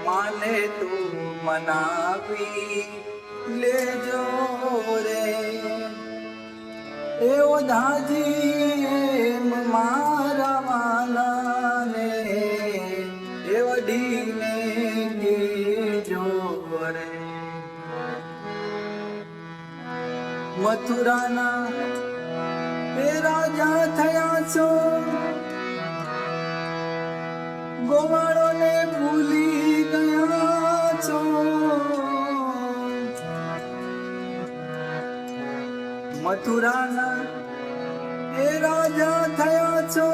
માને તું મનાવી લેજો રે એવો દાજી એમ મારા વાલાને એ વડીને કહેજો રે મથુરાના એ રાજા થયા છો ગોવાળોને ભૂલી ગયા છો મથુરાના એ રાજા થયા છો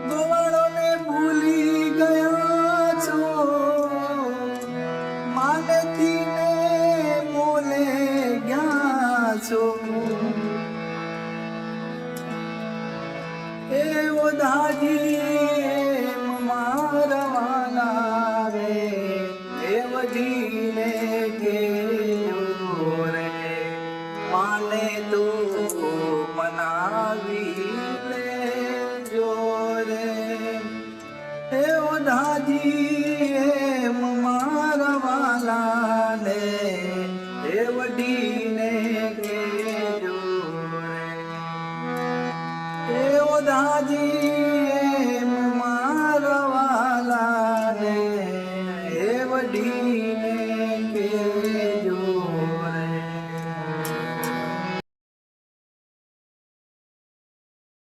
ગોવાળોને ભૂલી ગયા છો માનેથી ને મોલે ગયા છો એ ઓધાજી મારા વાલા રે એ વજીને કેવો રે માને તું મનાવી લેજો રે એ ઓધાજી મારા વાલા ને એ વડી